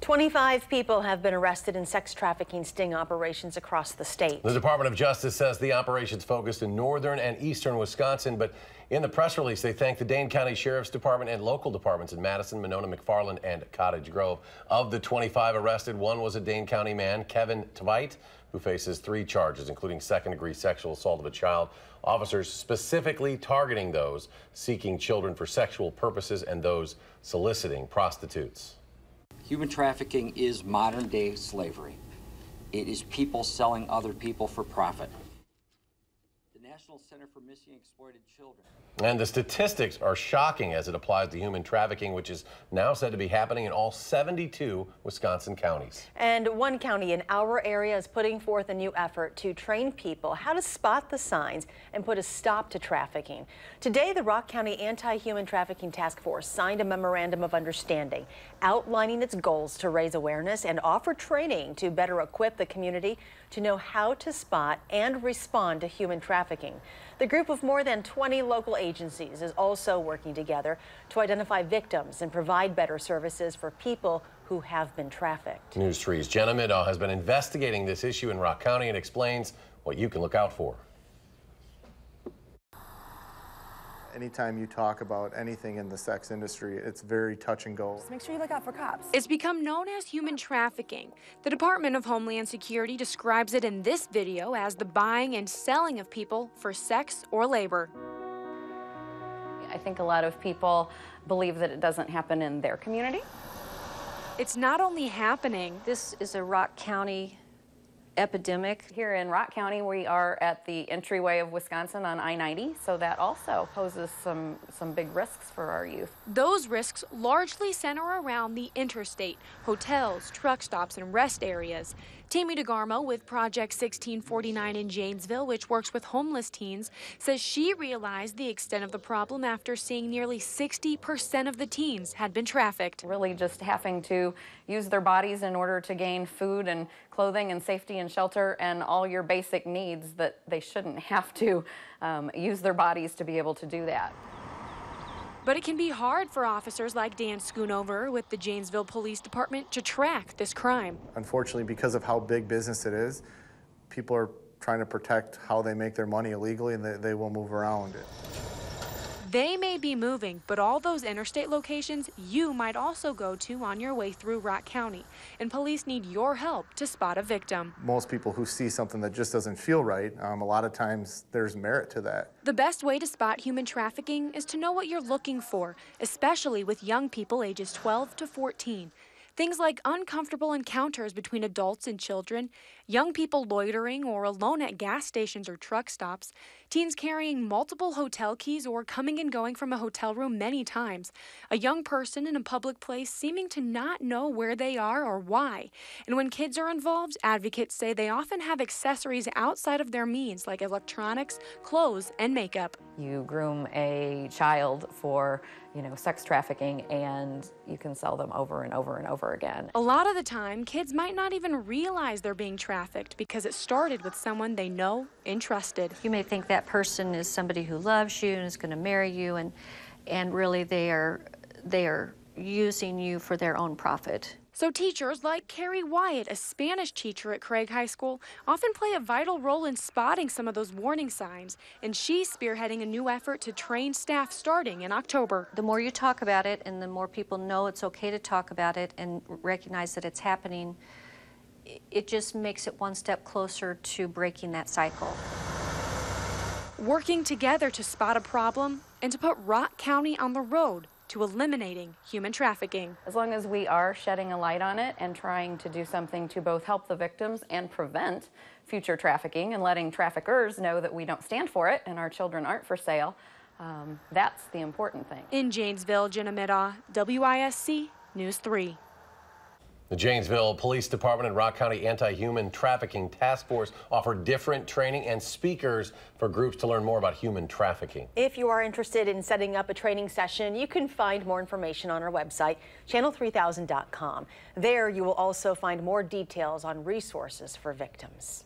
25 people have been arrested in sex trafficking sting operations across the state. The Department of Justice says the operations focused in northern and eastern Wisconsin, but in the press release, they thank the Dane County Sheriff's Department and local departments in Madison, Monona, McFarland, and Cottage Grove. Of the 25 arrested, one was a Dane County man, Kevin Tveit, who faces 3 charges, including second-degree sexual assault of a child. Officers specifically targeting those seeking children for sexual purposes and those soliciting prostitutes. Human trafficking is modern-day slavery. It is people selling other people for profit. The National Center for Missing and Exploited Children. And the statistics are shocking as it applies to human trafficking, which is now said to be happening in all 72 Wisconsin counties. And one county in our area is putting forth a new effort to train people how to spot the signs and put a stop to trafficking. Today, the Rock County Anti-Human Trafficking Task Force signed a memorandum of understanding outlining its goals to raise awareness and offer training to better equip the community to know how to spot and respond to human trafficking. The group of more than 20 local agencies is also working together to identify victims and provide better services for people who have been trafficked. News 3's Jenna Middaugh has been investigating this issue in Rock County and explains what you can look out for. Anytime you talk about anything in the sex industry, it's very touch and go. Just make sure you look out for cops. It's become known as human trafficking. The Department of Homeland Security describes it in this video as the buying and selling of people for sex or labor. I think a lot of people believe that it doesn't happen in their community. It's not only happening. This is a Rock County epidemic. Here in Rock County, we are at the entryway of Wisconsin on I-90, so that also poses some big risks for our youth. Those risks largely center around the interstate, hotels, truck stops, and rest areas. Tammy DeGarmo with Project 1649 in Janesville, which works with homeless teens, says she realized the extent of the problem after seeing nearly 60% of the teens had been trafficked. Really just having to use their bodies in order to gain food and clothing and safety and shelter and all your basic needs, that they shouldn't have to use their bodies to be able to do that. But it can be hard for officers like Dan Schoonover with the Janesville Police Department to track this crime. Unfortunately, because of how big business it is, people are trying to protect how they make their money illegally, and they will move around it. They may be moving, but all those interstate locations you might also go to on your way through Rock County, and police need your help to spot a victim. Most people who see something that just doesn't feel right, a lot of times there's merit to that. The best way to spot human trafficking is to know what you're looking for, especially with young people ages 12 to 14. Things like uncomfortable encounters between adults and children, young people loitering or alone at gas stations or truck stops, teens carrying multiple hotel keys or coming and going from a hotel room many times, a young person in a public place seeming to not know where they are or why. And when kids are involved, advocates say they often have accessories outside of their means like electronics, clothes, and makeup. You groom a child for, sex trafficking, and you can sell them over and over and over again. A lot of the time, kids might not even realize they're being trafficked because it started with someone they know and trusted. You may think that person is somebody who loves you and is going to marry you, and really they are using you for their own profit. So teachers like Carrie Wyatt, a Spanish teacher at Craig High School, often play a vital role in spotting some of those warning signs, and she's spearheading a new effort to train staff starting in October. The more you talk about it and the more people know it's okay to talk about it and recognize that it's happening, it just makes it one step closer to breaking that cycle. Working together to spot a problem and to put Rock County on the road to eliminating human trafficking. As long as we are shedding a light on it and trying to do something to both help the victims and prevent future trafficking and letting traffickers know that we don't stand for it and our children aren't for sale, that's the important thing. In Janesville, Jenna Middaugh, WISC News 3. The Janesville Police Department and Rock County Anti-Human Trafficking Task Force offer different training and speakers for groups to learn more about human trafficking. If you are interested in setting up a training session, you can find more information on our website, channel3000.com. There you will also find more details on resources for victims.